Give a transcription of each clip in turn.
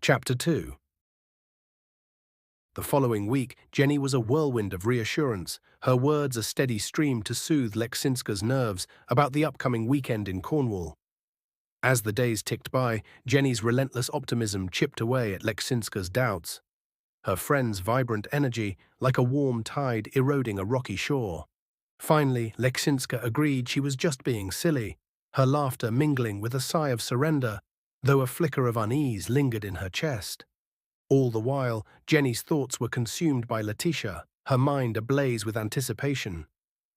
Chapter 2. The following week, Jenny was a whirlwind of reassurance, her words a steady stream to soothe Lechsinska's nerves about the upcoming weekend in Cornwall. As the days ticked by, Jenny's relentless optimism chipped away at Lechsinska's doubts, her friend's vibrant energy like a warm tide eroding a rocky shore. Finally, Lechsinska agreed she was just being silly, her laughter mingling with a sigh of surrender, though a flicker of unease lingered in her chest. All the while, Jenny's thoughts were consumed by Letitia, her mind ablaze with anticipation.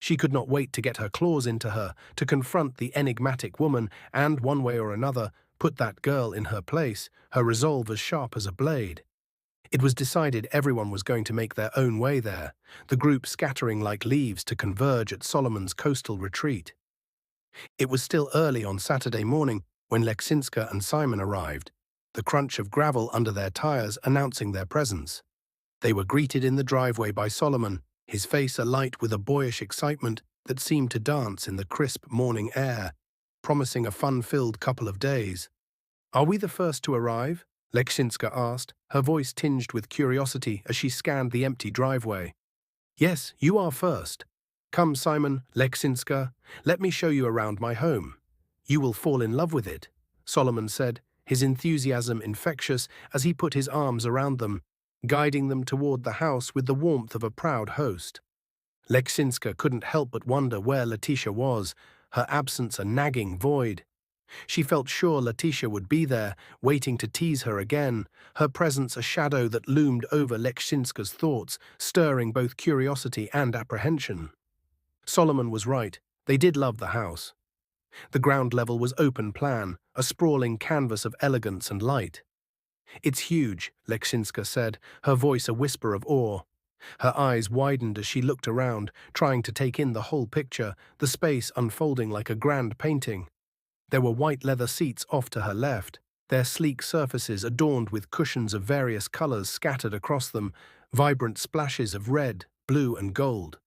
She could not wait to get her claws into her, to confront the enigmatic woman and, one way or another, put that girl in her place, her resolve as sharp as a blade. It was decided everyone was going to make their own way there, the group scattering like leaves to converge at Solomon's coastal retreat. It was still early on Saturday morning when Lechsinska and Simon arrived, the crunch of gravel under their tires announcing their presence. They were greeted in the driveway by Solomon, his face alight with a boyish excitement that seemed to dance in the crisp morning air, promising a fun-filled couple of days. "Are we the first to arrive?" Lechsinska asked, her voice tinged with curiosity as she scanned the empty driveway. "Yes, you are first. Come, Simon, Lechsinska, let me show you around my home. You will fall in love with it," Solomon said, his enthusiasm infectious as he put his arms around them, guiding them toward the house with the warmth of a proud host. Lechsinska couldn't help but wonder where Letitia was, her absence a nagging void. She felt sure Letitia would be there, waiting to tease her again, her presence a shadow that loomed over Lechsinska's thoughts, stirring both curiosity and apprehension. Solomon was right, they did love the house. The ground level was open plan, a sprawling canvas of elegance and light. "It's huge," Lechsinska said, her voice a whisper of awe. Her eyes widened as she looked around, trying to take in the whole picture, the space unfolding like a grand painting. There were white leather seats off to her left, their sleek surfaces adorned with cushions of various colors scattered across them, vibrant splashes of red, blue, and gold.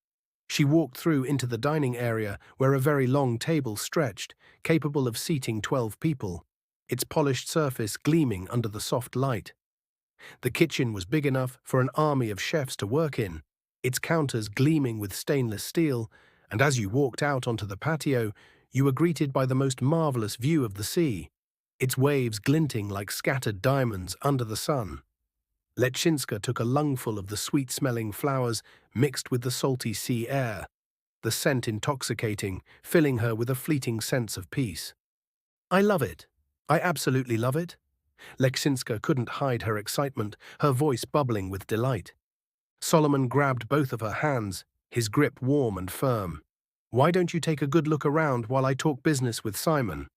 She walked through into the dining area where a very long table stretched, capable of seating 12 people, its polished surface gleaming under the soft light. The kitchen was big enough for an army of chefs to work in, its counters gleaming with stainless steel, and as you walked out onto the patio, you were greeted by the most marvelous view of the sea, its waves glinting like scattered diamonds under the sun. Lechsinska took a lungful of the sweet-smelling flowers mixed with the salty sea air, the scent intoxicating, filling her with a fleeting sense of peace. "I love it. I absolutely love it." Lechsinska couldn't hide her excitement, her voice bubbling with delight. Solomon grabbed both of her hands, his grip warm and firm. "Why don't you take a good look around while I talk business with Simon?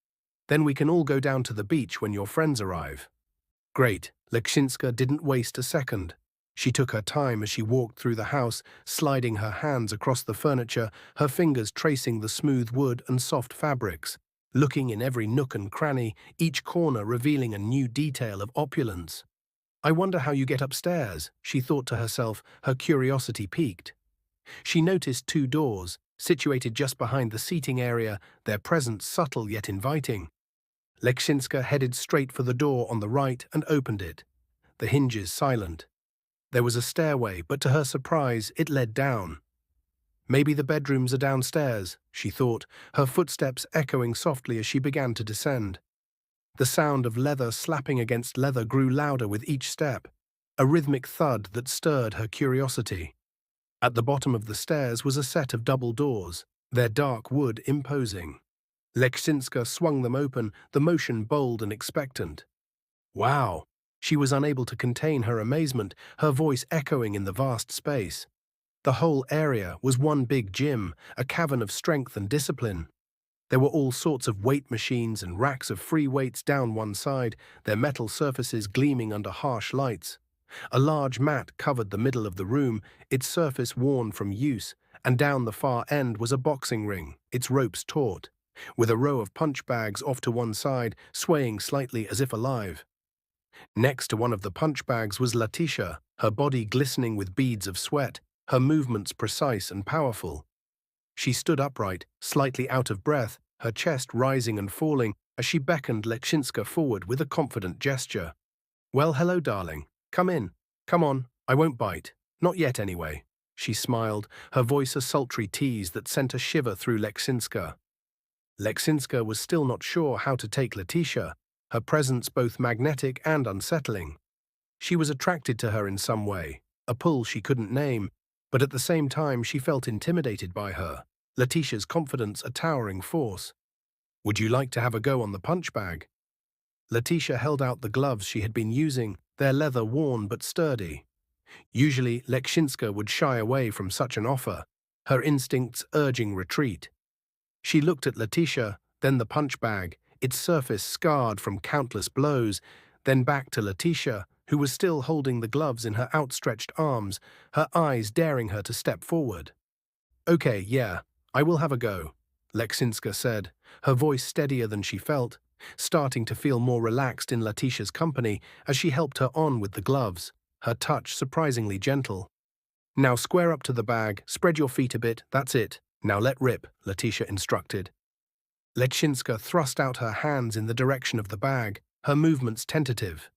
Then we can all go down to the beach when your friends arrive." "Great." Lechsinska didn't waste a second. She took her time as she walked through the house, sliding her hands across the furniture, her fingers tracing the smooth wood and soft fabrics, looking in every nook and cranny, each corner revealing a new detail of opulence. "I wonder how you get upstairs," she thought to herself, her curiosity piqued. She noticed 2 doors, situated just behind the seating area, their presence subtle yet inviting. Lechsinska headed straight for the door on the right and opened it, the hinges silent. There was a stairway, but to her surprise, it led down. "Maybe the bedrooms are downstairs," she thought, her footsteps echoing softly as she began to descend. The sound of leather slapping against leather grew louder with each step, a rhythmic thud that stirred her curiosity. At the bottom of the stairs was a set of double doors, their dark wood imposing. Lechsinska swung them open, the motion bold and expectant. "Wow!" She was unable to contain her amazement, her voice echoing in the vast space. The whole area was one big gym, a cavern of strength and discipline. There were all sorts of weight machines and racks of free weights down one side, their metal surfaces gleaming under harsh lights. A large mat covered the middle of the room, its surface worn from use, and down the far end was a boxing ring, its ropes taut, with a row of punch bags off to one side, swaying slightly as if alive. Next to one of the punch bags was Letitia, her body glistening with beads of sweat, her movements precise and powerful. She stood upright, slightly out of breath, her chest rising and falling as she beckoned Lechsinska forward with a confident gesture. Well, hello, darling. Come in. Come on, I won't bite. Not yet, anyway. She smiled, her voice a sultry tease that sent a shiver through Lechsinska. Lechsinska was still not sure how to take Letitia, her presence both magnetic and unsettling. She was attracted to her in some way, a pull she couldn't name, but at the same time she felt intimidated by her, Letitia's confidence a towering force. Would you like to have a go on the punch bag? Letitia held out the gloves she had been using, their leather worn but sturdy. Usually, Lechsinska would shy away from such an offer, her instincts urging retreat. She looked at Letitia, then the punch bag, its surface scarred from countless blows, then back to Letitia, who was still holding the gloves in her outstretched arms, her eyes daring her to step forward. Okay, yeah, I will have a go, Lechsinska said, her voice steadier than she felt, starting to feel more relaxed in Letitia's company as she helped her on with the gloves, her touch surprisingly gentle. Now square up to the bag, spread your feet a bit, that's it. Now let rip, Letitia instructed. Lechsinska thrust out her hands in the direction of the bag, her movements tentative.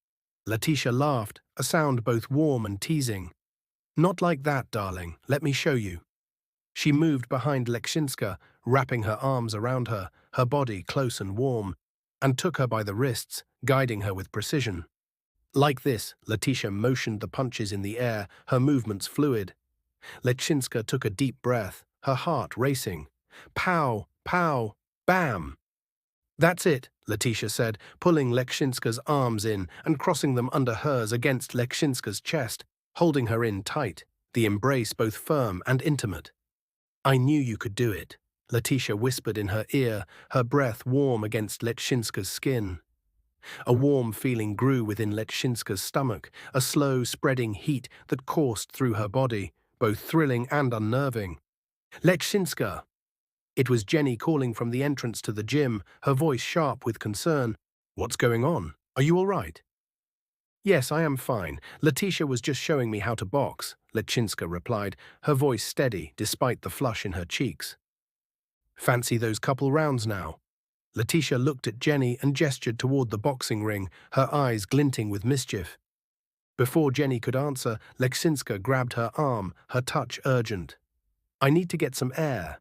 Letitia laughed, a sound both warm and teasing. Not like that, darling, let me show you. She moved behind Lechsinska, wrapping her arms around her, her body close and warm, and took her by the wrists, guiding her with precision. Like this, Letitia motioned the punches in the air, her movements fluid. Lechsinska took a deep breath, her heart racing. Pow, pow, bam! That's it, Letitia said, pulling Lechsinska's arms in and crossing them under hers against Lechsinska's chest, holding her in tight, the embrace both firm and intimate. I knew you could do it, Letitia whispered in her ear, her breath warm against Lechsinska's skin. A warm feeling grew within Lechsinska's stomach, a slow, spreading heat that coursed through her body, both thrilling and unnerving. Lechsinska! It was Jenny calling from the entrance to the gym, her voice sharp with concern. What's going on? Are you all right? Yes, I am fine. Letitia was just showing me how to box, Lechsinska replied, her voice steady despite the flush in her cheeks. Fancy those couple rounds now? Letitia looked at Jenny and gestured toward the boxing ring, her eyes glinting with mischief. Before Jenny could answer, Lechsinska grabbed her arm, her touch urgent. I need to get some air.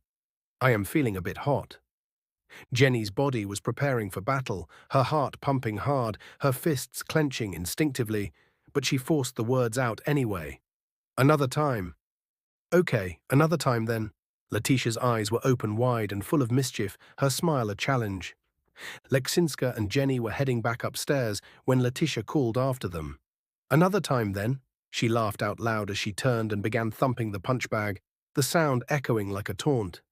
I am feeling a bit hot. Jenny's body was preparing for battle, her heart pumping hard, her fists clenching instinctively, but she forced the words out anyway. Another time. Okay, another time then. Letitia's eyes were open wide and full of mischief, her smile a challenge. Lechsinska and Jenny were heading back upstairs when Letitia called after them. Another time then, she laughed out loud as she turned and began thumping the punch bag, the sound echoing like a taunt.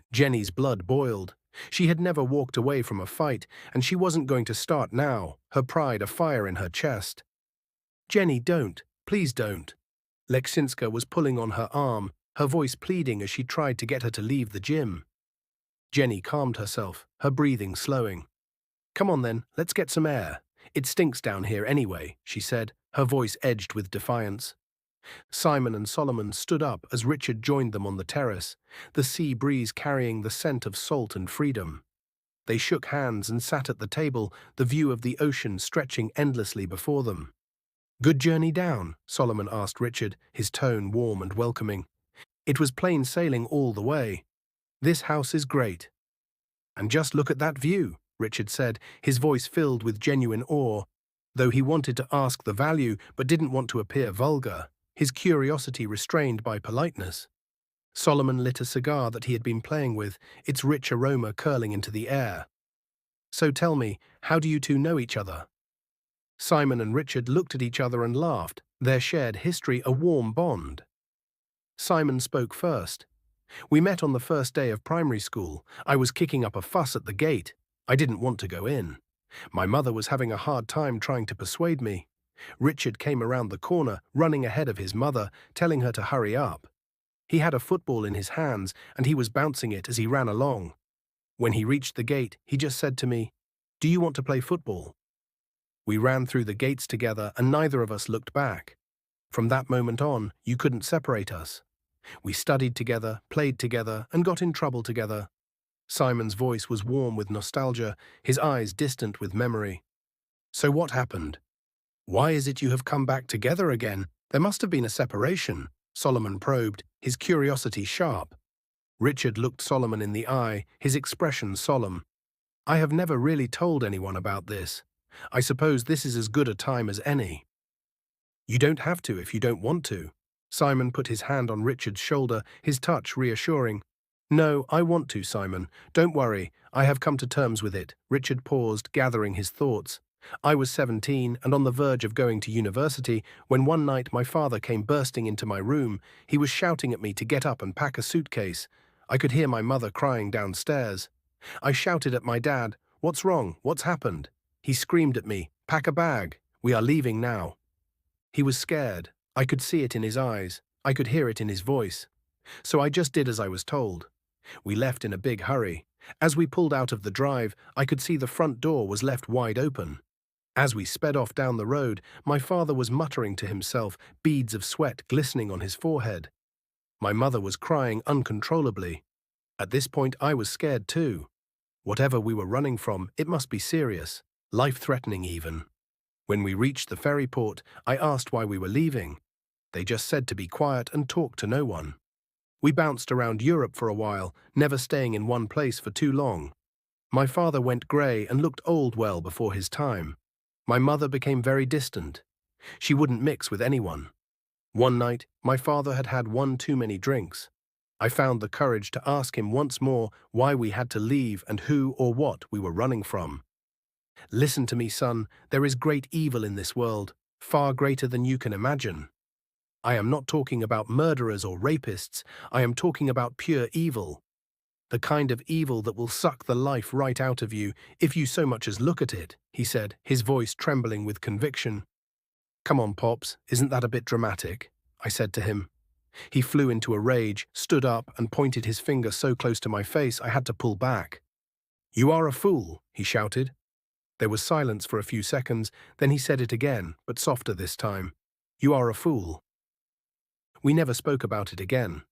Jenny's blood boiled. She had never walked away from a fight, and she wasn't going to start now, her pride afire in her chest. Jenny, don't. Please don't. Lechsinska was pulling on her arm, her voice pleading as she tried to get her to leave the gym. Jenny calmed herself, her breathing slowing. Come on then, let's get some air. It stinks down here anyway, she said, her voice edged with defiance. Simon and Solomon stood up as Richard joined them on the terrace, the sea breeze carrying the scent of salt and freedom. They shook hands and sat at the table, the view of the ocean stretching endlessly before them. Good journey down? Solomon asked Richard, his tone warm and welcoming. It was plain sailing all the way. This house is great. And just look at that view, Richard said, his voice filled with genuine awe, though he wanted to ask the value but didn't want to appear vulgar, his curiosity restrained by politeness. Solomon lit a cigar that he had been playing with, its rich aroma curling into the air. So tell me, how do you two know each other? Simon and Richard looked at each other and laughed, their shared history a warm bond. Simon spoke first. We met on the first day of primary school. I was kicking up a fuss at the gate. I didn't want to go in. My mother was having a hard time trying to persuade me. Richard came around the corner, running ahead of his mother, telling her to hurry up. He had a football in his hands, and he was bouncing it as he ran along. When he reached the gate, he just said to me, "Do you want to play football?" We ran through the gates together, and neither of us looked back. From that moment on, you couldn't separate us. We studied together, played together, and got in trouble together. Simon's voice was warm with nostalgia, his eyes distant with memory. So what happened? Why is it you have come back together again? There must have been a separation, Solomon probed, his curiosity sharp. Richard looked Solomon in the eye, his expression solemn. I have never really told anyone about this. I suppose this is as good a time as any. You don't have to if you don't want to. Simon put his hand on Richard's shoulder, his touch reassuring. No, I want to, Simon. Don't worry, I have come to terms with it. Richard paused, gathering his thoughts. I was 17 and on the verge of going to university when one night my father came bursting into my room. He was shouting at me to get up and pack a suitcase. I could hear my mother crying downstairs. I shouted at my dad, "What's wrong? What's happened?" He screamed at me, "Pack a bag. We are leaving now." He was scared. I could see it in his eyes. I could hear it in his voice. So I just did as I was told. We left in a big hurry. As we pulled out of the drive, I could see the front door was left wide open. As we sped off down the road, my father was muttering to himself, beads of sweat glistening on his forehead. My mother was crying uncontrollably. At this point, I was scared too. Whatever we were running from, it must be serious, life-threatening even. When we reached the ferry port, I asked why we were leaving. They just said to be quiet and talk to no one. We bounced around Europe for a while, never staying in one place for too long. My father went grey and looked old well before his time. My mother became very distant. She wouldn't mix with anyone. One night, my father had had one too many drinks. I found the courage to ask him once more why we had to leave and who or what we were running from. Listen to me, son, there is great evil in this world, far greater than you can imagine. I am not talking about murderers or rapists, I am talking about pure evil. The kind of evil that will suck the life right out of you if you so much as look at it, he said, his voice trembling with conviction. Come on, Pops, isn't that a bit dramatic? I said to him. He flew into a rage, stood up and pointed his finger so close to my face I had to pull back. You are a fool, he shouted. There was silence for a few seconds, then he said it again, but softer this time. You are a fool. We never spoke about it again.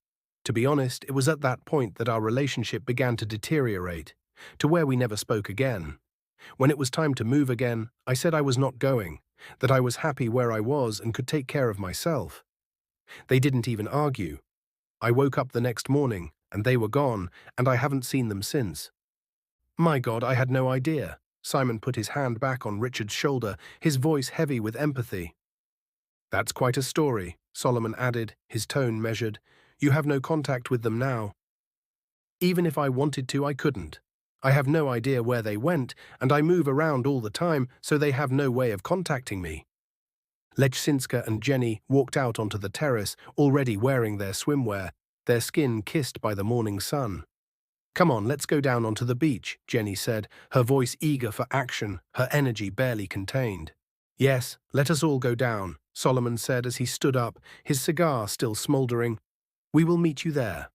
To be honest, it was at that point that our relationship began to deteriorate, to where we never spoke again. When it was time to move again, I said I was not going, that I was happy where I was and could take care of myself. They didn't even argue. I woke up the next morning, and they were gone, and I haven't seen them since. My God, I had no idea. Simon put his hand back on Richard's shoulder, his voice heavy with empathy. That's quite a story, Solomon added, his tone measured. You have no contact with them now. Even if I wanted to, I couldn't. I have no idea where they went, and I move around all the time, so they have no way of contacting me. Lechsinska and Jenny walked out onto the terrace, already wearing their swimwear, their skin kissed by the morning sun. Come on, let's go down onto the beach, Jenny said, her voice eager for action, her energy barely contained. Yes, let us all go down, Solomon said as he stood up, his cigar still smouldering. We will meet you there.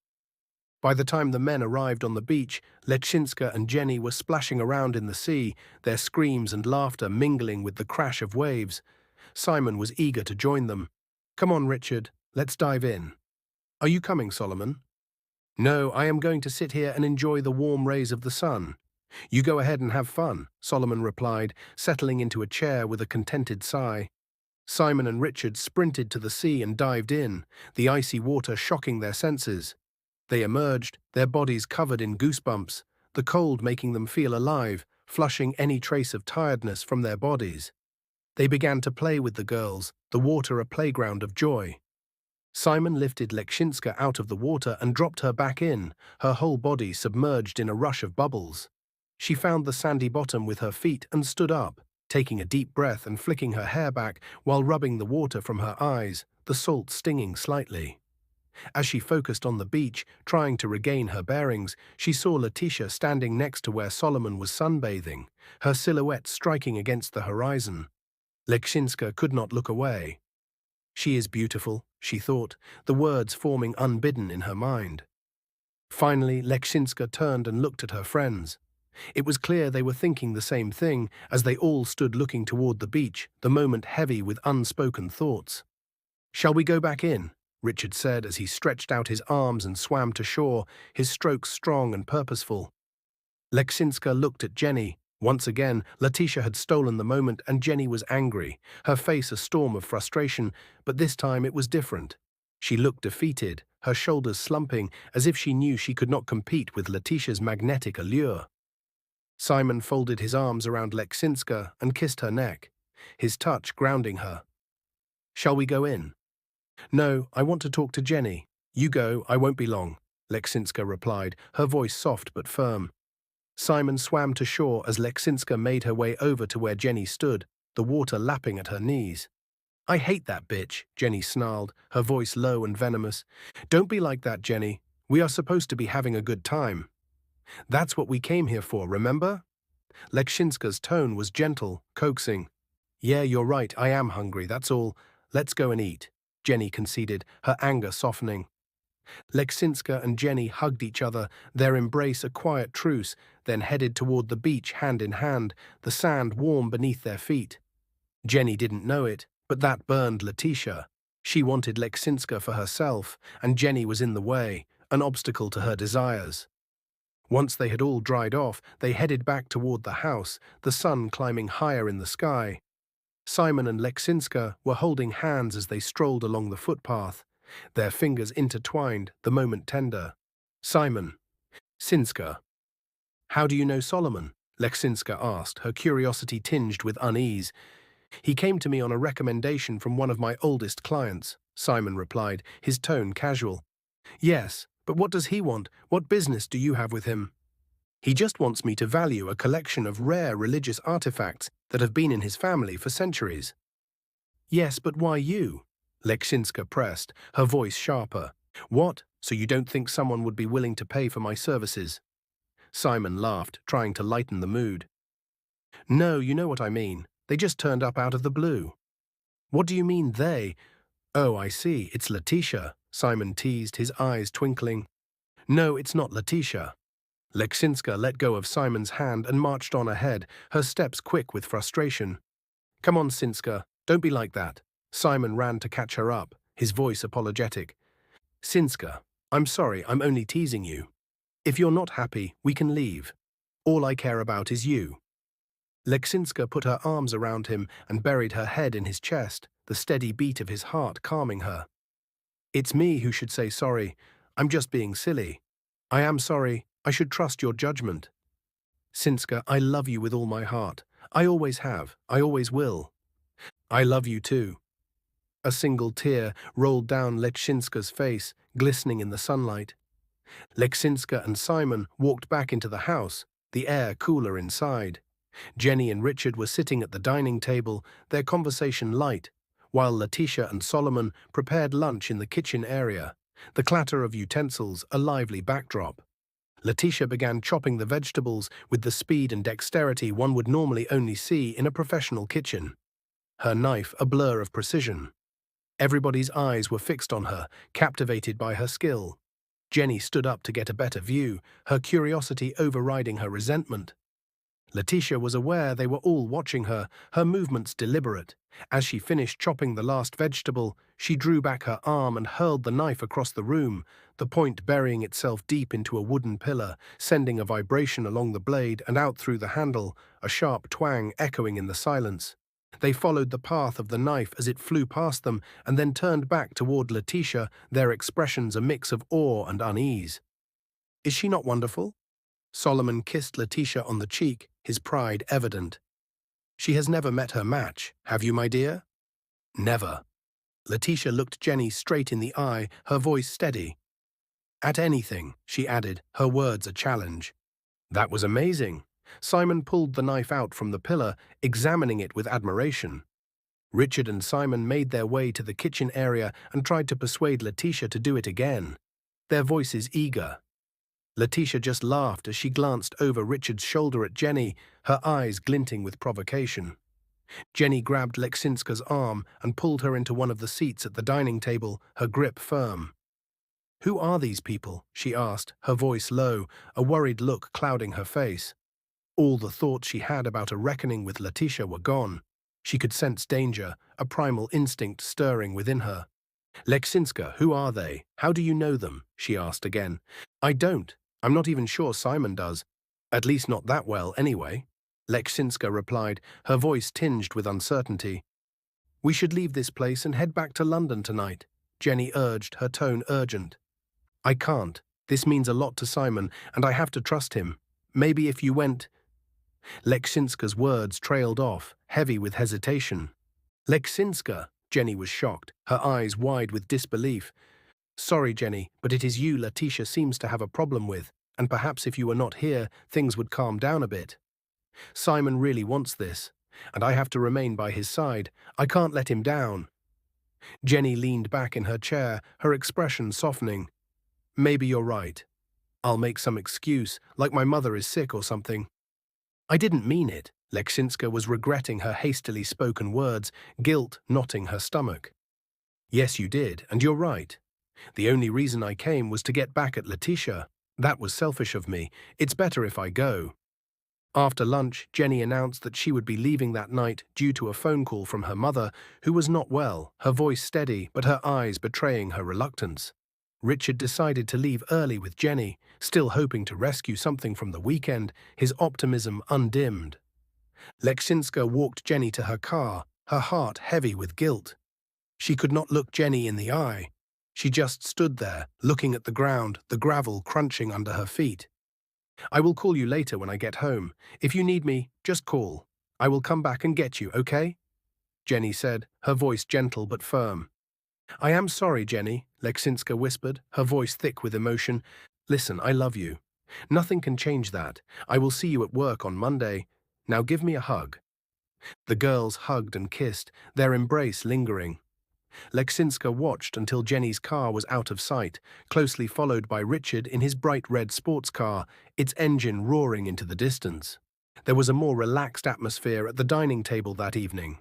By the time the men arrived on the beach, Lechsinska and Jenny were splashing around in the sea, their screams and laughter mingling with the crash of waves. Simon was eager to join them. Come on, Richard, let's dive in. Are you coming, Solomon? No, I am going to sit here and enjoy the warm rays of the sun. You go ahead and have fun, Solomon replied, settling into a chair with a contented sigh. Simon and Richard sprinted to the sea and dived in, the icy water shocking their senses. They emerged, their bodies covered in goosebumps, the cold making them feel alive, flushing any trace of tiredness from their bodies. They began to play with the girls, the water a playground of joy. Simon lifted Lechsinska out of the water and dropped her back in, her whole body submerged in a rush of bubbles. She found the sandy bottom with her feet and stood up, taking a deep breath and flicking her hair back while rubbing the water from her eyes, the salt stinging slightly. As she focused on the beach, trying to regain her bearings, she saw Letitia standing next to where Solomon was sunbathing, her silhouette striking against the horizon. Lechsinska could not look away. She is beautiful, she thought, the words forming unbidden in her mind. Finally, Lechsinska turned and looked at her friends. It was clear they were thinking the same thing as they all stood looking toward the beach, the moment heavy with unspoken thoughts. Shall we go back in? Richard said as he stretched out his arms and swam to shore, his strokes strong and purposeful. Lechsinska looked at Jenny. Once again, Letitia had stolen the moment and Jenny was angry, her face a storm of frustration, but this time it was different. She looked defeated, her shoulders slumping, as if she knew she could not compete with Letitia's magnetic allure. Simon folded his arms around Lechsinska and kissed her neck, his touch grounding her. "Shall we go in?" "No, I want to talk to Jenny." "You go, I won't be long," Lechsinska replied, her voice soft but firm. Simon swam to shore as Lechsinska made her way over to where Jenny stood, the water lapping at her knees. "I hate that bitch," Jenny snarled, her voice low and venomous. "Don't be like that, Jenny. We are supposed to be having a good time. That's what we came here for, remember?" Lechsinska's tone was gentle, coaxing. "Yeah, you're right, I am hungry, that's all. Let's go and eat," Jenny conceded, her anger softening. Lechsinska and Jenny hugged each other, their embrace a quiet truce, then headed toward the beach hand in hand, the sand warm beneath their feet. Jenny didn't know it, but that burned Letitia. She wanted Lechsinska for herself, and Jenny was in the way, an obstacle to her desires. Once they had all dried off, they headed back toward the house, the sun climbing higher in the sky. Simon and Lechsinska were holding hands as they strolled along the footpath, their fingers intertwined, the moment tender. "Simon, Sinska. How do you know Solomon?" Lechsinska asked, her curiosity tinged with unease. "He came to me on a recommendation from one of my oldest clients," Simon replied, his tone casual. "Yes, but what does he want? What business do you have with him?" "He just wants me to value a collection of rare religious artifacts that have been in his family for centuries." "Yes, but why you?" Lechsinska pressed, her voice sharper. "What, so you don't think someone would be willing to pay for my services?" Simon laughed, trying to lighten the mood. "No, you know what I mean. They just turned up out of the blue." "What do you mean, they?" "Oh, I see, it's Letitia," Simon teased, his eyes twinkling. "No, it's not Letitia." Lechsinska let go of Simon's hand and marched on ahead, her steps quick with frustration. "Come on, Sinska, don't be like that." Simon ran to catch her up, his voice apologetic. "Sinska, I'm sorry, I'm only teasing you. If you're not happy, we can leave. All I care about is you." Lechsinska put her arms around him and buried her head in his chest, the steady beat of his heart calming her. "It's me who should say sorry. I'm just being silly. I am sorry. I should trust your judgment. Sinska, I love you with all my heart. I always have. I always will." "I love you too." A single tear rolled down Lechsinska's face, glistening in the sunlight. Lechsinska and Simon walked back into the house, the air cooler inside. Jenny and Richard were sitting at the dining table, their conversation light, while Letitia and Solomon prepared lunch in the kitchen area, the clatter of utensils a lively backdrop. Letitia began chopping the vegetables with the speed and dexterity one would normally only see in a professional kitchen, her knife a blur of precision. Everybody's eyes were fixed on her, captivated by her skill. Jenny stood up to get a better view, her curiosity overriding her resentment. Letitia was aware they were all watching her, her movements deliberate. As she finished chopping the last vegetable, she drew back her arm and hurled the knife across the room, the point burying itself deep into a wooden pillar, sending a vibration along the blade and out through the handle, a sharp twang echoing in the silence. They followed the path of the knife as it flew past them and then turned back toward Letitia, their expressions a mix of awe and unease. "Is she not wonderful?" Solomon kissed Letitia on the cheek, his pride evident. "She has never met her match, have you, my dear?" "Never." Letitia looked Jenny straight in the eye, her voice steady. "At anything," she added, her words a challenge. "That was amazing." Simon pulled the knife out from the pillar, examining it with admiration. Richard and Simon made their way to the kitchen area and tried to persuade Letitia to do it again, their voices eager. Letitia just laughed as she glanced over Richard's shoulder at Jenny, her eyes glinting with provocation. Jenny grabbed Lechsinska's arm and pulled her into one of the seats at the dining table, her grip firm. "Who are these people?" she asked, her voice low, a worried look clouding her face. All the thoughts she had about a reckoning with Letitia were gone. She could sense danger, a primal instinct stirring within her. "Lechsinska, who are they? How do you know them?" she asked again. "I don't. I'm not even sure Simon does. At least not that well, anyway." Lechsinska replied, her voice tinged with uncertainty. We should leave this place and head back to London tonight, Jenny urged, her tone urgent. I can't. This means a lot to Simon, and I have to trust him. Maybe if you went… Lechsinska's words trailed off, heavy with hesitation. Lechsinska, Jenny was shocked, her eyes wide with disbelief. Sorry, Jenny, but it is you Letitia seems to have a problem with, and perhaps if you were not here, things would calm down a bit. Simon really wants this, and I have to remain by his side. I can't let him down. Jenny leaned back in her chair, her expression softening. Maybe you're right. I'll make some excuse, like my mother is sick or something. I didn't mean it. Lechsinska was regretting her hastily spoken words, guilt knotting her stomach. Yes, you did, and you're right. The only reason I came was to get back at Letitia. That was selfish of me. It's better if I go. After lunch, Jenny announced that she would be leaving that night due to a phone call from her mother, who was not well, her voice steady but her eyes betraying her reluctance. Richard decided to leave early with Jenny, still hoping to rescue something from the weekend, his optimism undimmed. Lechsinska walked Jenny to her car, her heart heavy with guilt. She could not look Jenny in the eye. She just stood there, looking at the ground, the gravel crunching under her feet. I will call you later when I get home. If you need me, just call. I will come back and get you, okay? Jenny said, her voice gentle but firm. I am sorry, Jenny, Lechsinska whispered, her voice thick with emotion. Listen, I love you. Nothing can change that. I will see you at work on Monday. Now give me a hug. The girls hugged and kissed, their embrace lingering. Lechsinska watched until Jenny's car was out of sight, closely followed by Richard in his bright red sports car, its engine roaring into the distance. There was a more relaxed atmosphere at the dining table that evening.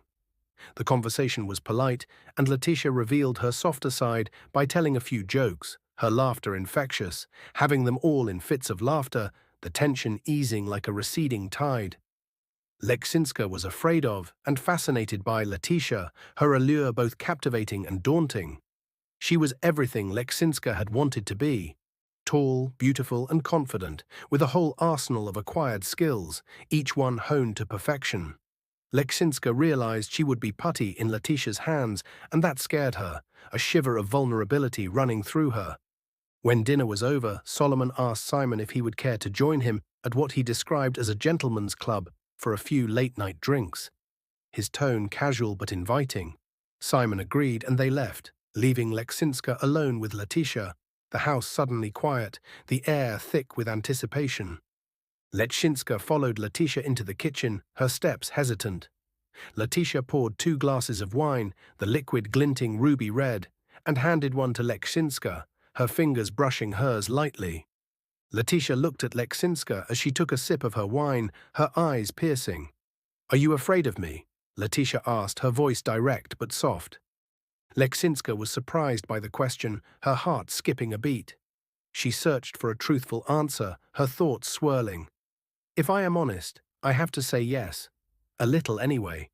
The conversation was polite, and Letitia revealed her softer side by telling a few jokes, her laughter infectious, having them all in fits of laughter, the tension easing like a receding tide. Lechsinska was afraid of and fascinated by Letitia, her allure both captivating and daunting. She was everything Lechsinska had wanted to be. Tall, beautiful, and confident, with a whole arsenal of acquired skills, each one honed to perfection. Lechsinska realized she would be putty in Letitia's hands, and that scared her, a shiver of vulnerability running through her. When dinner was over, Solomon asked Simon if he would care to join him at what he described as a gentleman's club for a few late-night drinks. His tone casual but inviting. Simon agreed, and they left, leaving Lechsinska alone with Letitia, the house suddenly quiet, the air thick with anticipation. Lechsinska followed Letitia into the kitchen, her steps hesitant. Letitia poured 2 glasses of wine, the liquid glinting ruby red, and handed one to Lechsinska, her fingers brushing hers lightly. Letitia looked at Lechsinska as she took a sip of her wine, her eyes piercing. Are you afraid of me? Letitia asked, her voice direct but soft. Lechsinska was surprised by the question, her heart skipping a beat. She searched for a truthful answer, her thoughts swirling. If I am honest, I have to say yes. A little anyway.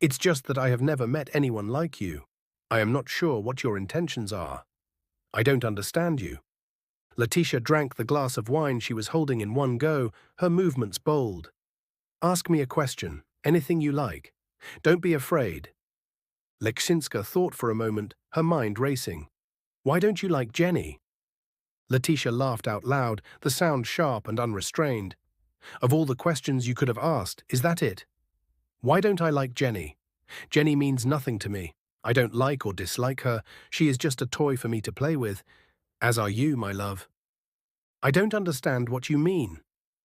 It's just that I have never met anyone like you. I am not sure what your intentions are. I don't understand you. Letitia drank the glass of wine she was holding in one go, her movements bold. Ask me a question, anything you like. Don't be afraid. Lechsinska thought for a moment, her mind racing. Why don't you like Jenny? Letitia laughed out loud, the sound sharp and unrestrained. Of all the questions you could have asked, is that it? Why don't I like Jenny? Jenny means nothing to me. I don't like or dislike her. She is just a toy for me to play with. As are you, my love. I don't understand what you mean.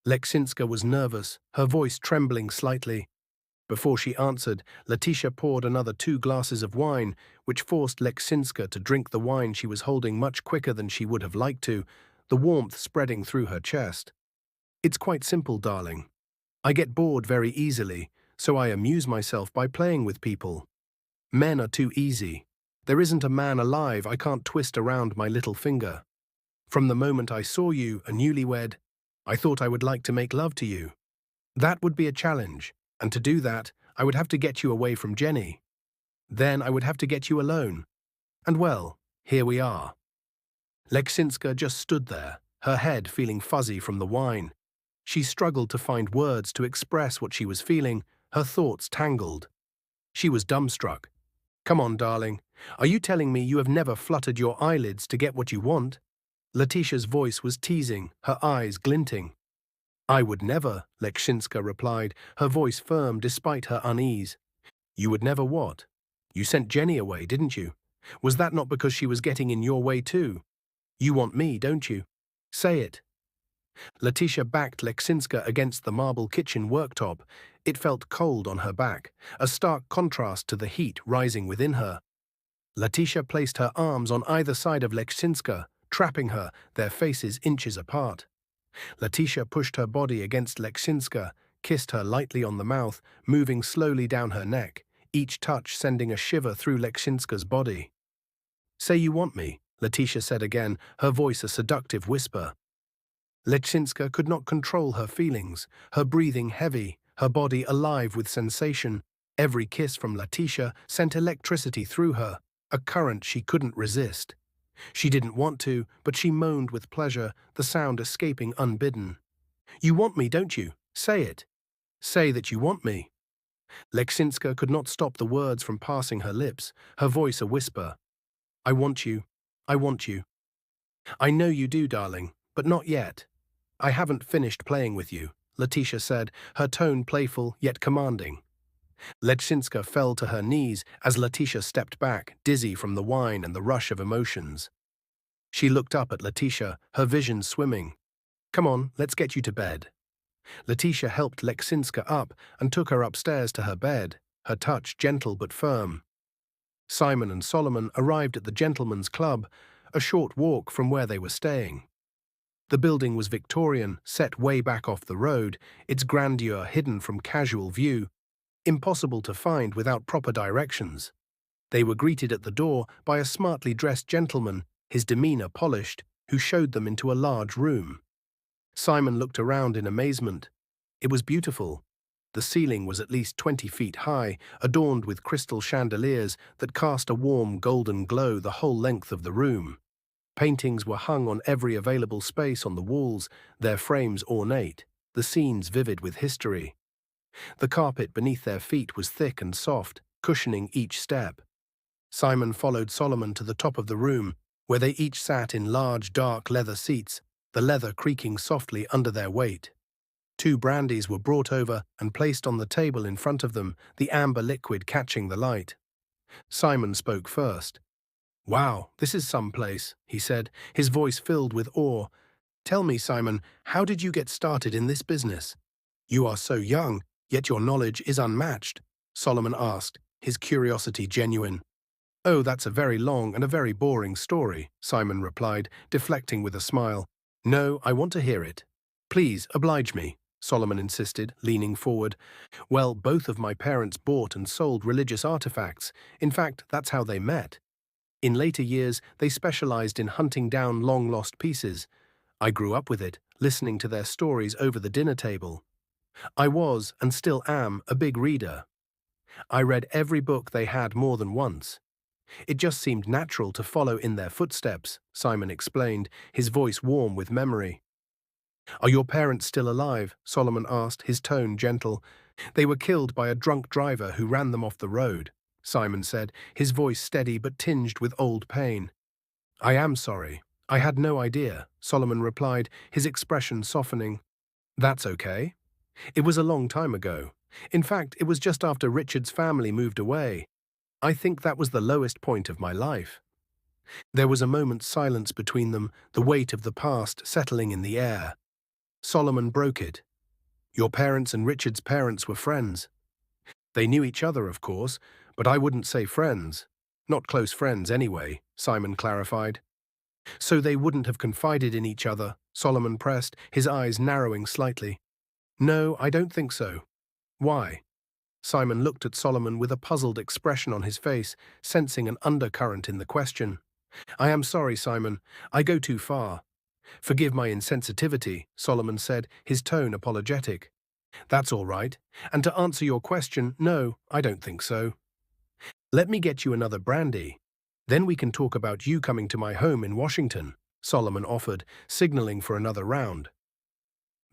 Lechsinska was nervous, her voice trembling slightly. Before she answered, Letitia poured another 2 glasses of wine, which forced Lechsinska to drink the wine she was holding much quicker than she would have liked to, the warmth spreading through her chest. It's quite simple, darling. I get bored very easily, so I amuse myself by playing with people. Men are too easy. There isn't a man alive I can't twist around my little finger. From the moment I saw you, a newlywed, I thought I would like to make love to you. That would be a challenge, and to do that, I would have to get you away from Jenny. Then I would have to get you alone. And well, here we are. Lechsinska just stood there, her head feeling fuzzy from the wine. She struggled to find words to express what she was feeling, her thoughts tangled. She was dumbstruck. "Come on, darling. Are you telling me you have never fluttered your eyelids to get what you want?" Letitia's voice was teasing, her eyes glinting. "I would never," Lechsinska replied, her voice firm despite her unease. "You would never what? You sent Jenny away, didn't you? Was that not because she was getting in your way too? You want me, don't you? Say it." Letitia backed Lechsinska against the marble kitchen worktop. It felt cold on her back, a stark contrast to the heat rising within her. Letitia placed her arms on either side of Lechsinska, trapping her, their faces inches apart. Letitia pushed her body against Lechsinska, kissed her lightly on the mouth, moving slowly down her neck, each touch sending a shiver through Lechsinska's body. "Say you want me," Letitia said again, her voice a seductive whisper. Lechsinska could not control her feelings, her breathing heavy, her body alive with sensation. Every kiss from Letitia sent electricity through her, a current she couldn't resist. She didn't want to, but she moaned with pleasure, the sound escaping unbidden. "You want me, don't you? Say it. Say that you want me." Lechsinska could not stop the words from passing her lips, her voice a whisper. "I want you. I want you. I know you do, darling, but not yet. I haven't finished playing with you," Letitia said, her tone playful yet commanding. Lechsinska fell to her knees as Letitia stepped back, dizzy from the wine and the rush of emotions. She looked up at Letitia, her vision swimming. "Come on, let's get you to bed." Letitia helped Lechsinska up and took her upstairs to her bed, her touch gentle but firm. Simon and Solomon arrived at the gentlemen's club, a short walk from where they were staying. The building was Victorian, set way back off the road, its grandeur hidden from casual view, impossible to find without proper directions. They were greeted at the door by a smartly dressed gentleman, his demeanor polished, who showed them into a large room. Simon looked around in amazement. It was beautiful. The ceiling was at least 20 feet high, adorned with crystal chandeliers that cast a warm golden glow the whole length of the room. Paintings were hung on every available space on the walls, their frames ornate, the scenes vivid with history. The carpet beneath their feet was thick and soft, cushioning each step. Simon followed Solomon to the top of the room, where they each sat in large, dark leather seats, the leather creaking softly under their weight. 2 brandies were brought over and placed on the table in front of them, the amber liquid catching the light. Simon spoke first. "Wow, this is some place," he said, his voice filled with awe. "Tell me, Simon, how did you get started in this business? You are so young, yet your knowledge is unmatched," Solomon asked, his curiosity genuine. "Oh, that's a very long and a very boring story," Simon replied, deflecting with a smile. "No, I want to hear it." "Please, oblige me," Solomon insisted, leaning forward. "Well, both of my parents bought and sold religious artifacts. In fact, that's how they met. In later years, they specialized in hunting down long-lost pieces. I grew up with it, listening to their stories over the dinner table. I was, and still am, a big reader. I read every book they had more than once. It just seemed natural to follow in their footsteps," Simon explained, his voice warm with memory. "Are your parents still alive?" Solomon asked, his tone gentle. "They were killed by a drunk driver who ran them off the road," Simon said, his voice steady but tinged with old pain. "I am sorry. I had no idea," Solomon replied, his expression softening. "That's okay. It was a long time ago. In fact, it was just after Richard's family moved away. I think that was the lowest point of my life." There was a moment's silence between them, the weight of the past settling in the air. Solomon broke it. "Your parents and Richard's parents were friends." "They knew each other, of course, but I wouldn't say friends. Not close friends, anyway," Simon clarified. "So they wouldn't have confided in each other?" Solomon pressed, his eyes narrowing slightly. "No, I don't think so." "Why?" Simon looked at Solomon with a puzzled expression on his face, sensing an undercurrent in the question. "I am sorry, Simon. I go too far." "Forgive my insensitivity," Solomon said, his tone apologetic. "That's all right. And to answer your question, no, I don't think so." "Let me get you another brandy. Then we can talk about you coming to my home in Washington," Solomon offered, signaling for another round.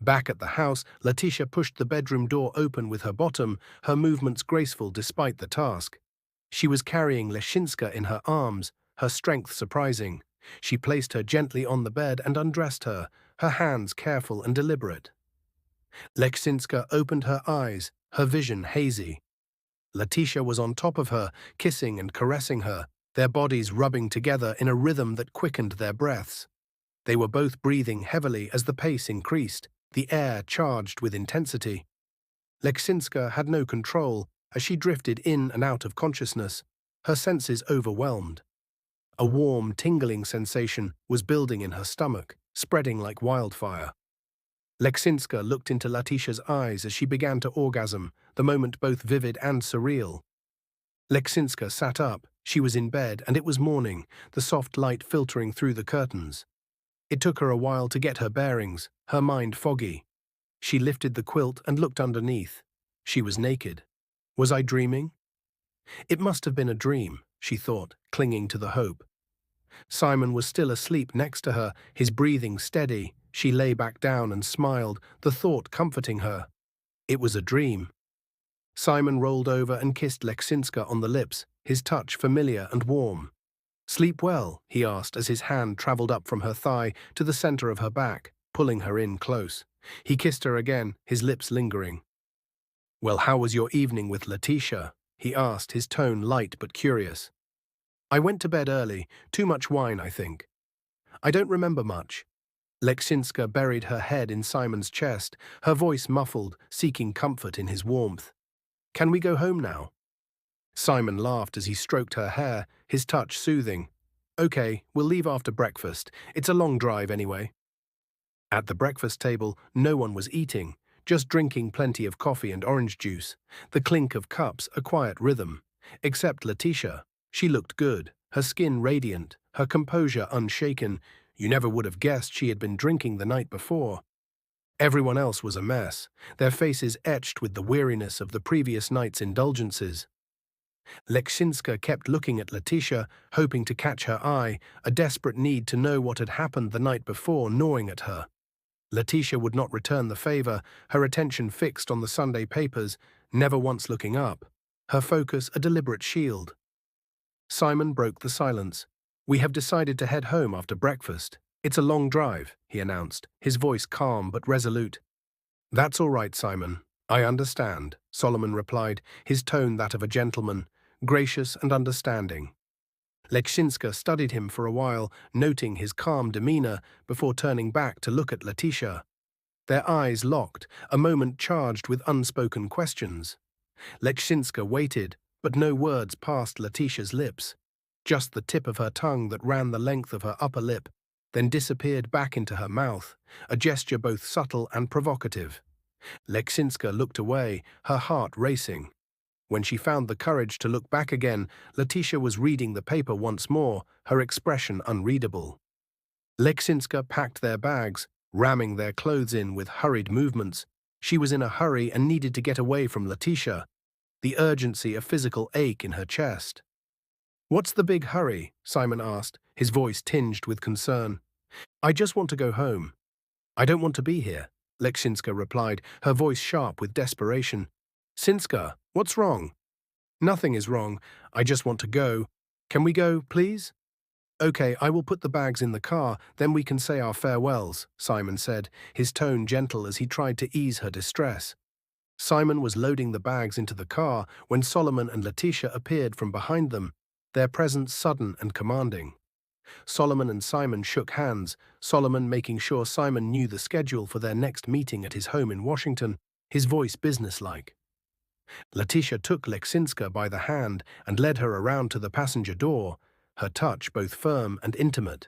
Back at the house, Letitia pushed the bedroom door open with her bottom, her movements graceful despite the task. She was carrying Lechsinska in her arms, her strength surprising. She placed her gently on the bed and undressed her, her hands careful and deliberate. Lechsinska opened her eyes, her vision hazy. Letitia was on top of her, kissing and caressing her, their bodies rubbing together in a rhythm that quickened their breaths. They were both breathing heavily as the pace increased, the air charged with intensity. Lechsinska had no control as she drifted in and out of consciousness, her senses overwhelmed. A warm, tingling sensation was building in her stomach, spreading like wildfire. Lechsinska looked into Letitia's eyes as she began to orgasm, the moment both vivid and surreal. Lechsinska sat up, she was in bed, and it was morning, the soft light filtering through the curtains. It took her a while to get her bearings, her mind foggy. She lifted the quilt and looked underneath. She was naked. Was I dreaming? It must have been a dream, she thought, clinging to the hope. Simon was still asleep next to her, his breathing steady. She lay back down and smiled, the thought comforting her. It was a dream. Simon rolled over and kissed Lechsinska on the lips, his touch familiar and warm. "Sleep well?" he asked as his hand traveled up from her thigh to the center of her back, pulling her in close. He kissed her again, his lips lingering. "Well, how was your evening with Letitia?" he asked, his tone light but curious. "I went to bed early, too much wine, I think. I don't remember much." Lechsinska buried her head in Simon's chest, her voice muffled, seeking comfort in his warmth. "Can we go home now?" Simon laughed as he stroked her hair, his touch soothing. "Okay, we'll leave after breakfast. It's a long drive anyway." At the breakfast table, no one was eating, just drinking plenty of coffee and orange juice, the clink of cups a quiet rhythm. Except Letitia. She looked good, her skin radiant, her composure unshaken. You never would have guessed she had been drinking the night before. Everyone else was a mess, their faces etched with the weariness of the previous night's indulgences. Lechsinska kept looking at Letitia, hoping to catch her eye, a desperate need to know what had happened the night before gnawing at her. Letitia would not return the favor, her attention fixed on the Sunday papers, never once looking up, her focus a deliberate shield. Simon broke the silence. "We have decided to head home after breakfast. It's a long drive," he announced, his voice calm but resolute. "That's all right, Simon. I understand," Solomon replied, his tone that of a gentleman, gracious and understanding. Lechsinska studied him for a while, noting his calm demeanor before turning back to look at Letitia. Their eyes locked, a moment charged with unspoken questions. Lechsinska waited, but no words passed Letitia's lips. Just the tip of her tongue that ran the length of her upper lip, then disappeared back into her mouth, a gesture both subtle and provocative. Lechsinska looked away, her heart racing. When she found the courage to look back again, Letitia was reading the paper once more, her expression unreadable. Lechsinska packed their bags, ramming their clothes in with hurried movements. She was in a hurry and needed to get away from Letitia, the urgency a physical ache in her chest. "What's the big hurry?" Simon asked, his voice tinged with concern. "I just want to go home." "I don't want to be here," Lechsinska replied, her voice sharp with desperation. "Sinska, what's wrong?" "Nothing is wrong. I just want to go. Can we go, please?" "Okay, I will put the bags in the car, then we can say our farewells," Simon said, his tone gentle as he tried to ease her distress. Simon was loading the bags into the car when Solomon and Letitia appeared from behind them, their presence sudden and commanding. Solomon and Simon shook hands, Solomon making sure Simon knew the schedule for their next meeting at his home in Washington, his voice businesslike. Letitia took Lechsinska by the hand and led her around to the passenger door, her touch both firm and intimate.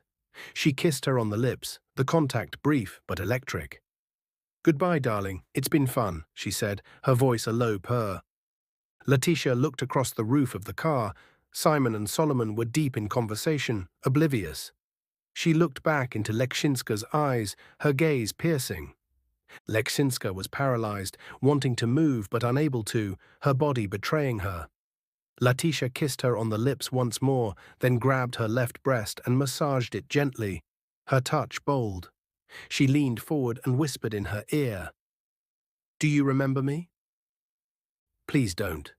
She kissed her on the lips, the contact brief but electric. "Goodbye, darling. It's been fun," she said, her voice a low purr. Letitia looked across the roof of the car. Simon and Solomon were deep in conversation, oblivious. She looked back into Lechsinska's eyes, her gaze piercing. Lechsinska was paralyzed, wanting to move but unable to, her body betraying her. Letitia kissed her on the lips once more, then grabbed her left breast and massaged it gently, her touch bold. She leaned forward and whispered in her ear, "Do you remember me?" "Please don't."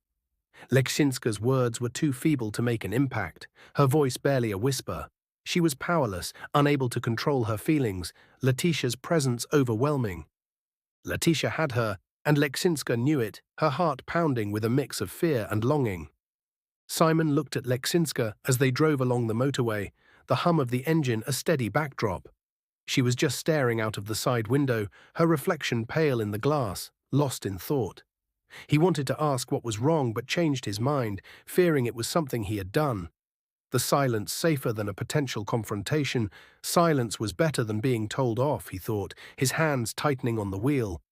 Lechsinska's words were too feeble to make an impact, her voice barely a whisper. She was powerless, unable to control her feelings, Letitia's presence overwhelming. Letitia had her, and Lechsinska knew it, her heart pounding with a mix of fear and longing. Simon looked at Lechsinska as they drove along the motorway, the hum of the engine a steady backdrop. She was just staring out of the side window, her reflection pale in the glass, lost in thought. He wanted to ask what was wrong but changed his mind, fearing it was something he had done. The silence safer than a potential confrontation. Silence was better than being told off, he thought, his hands tightening on the wheel.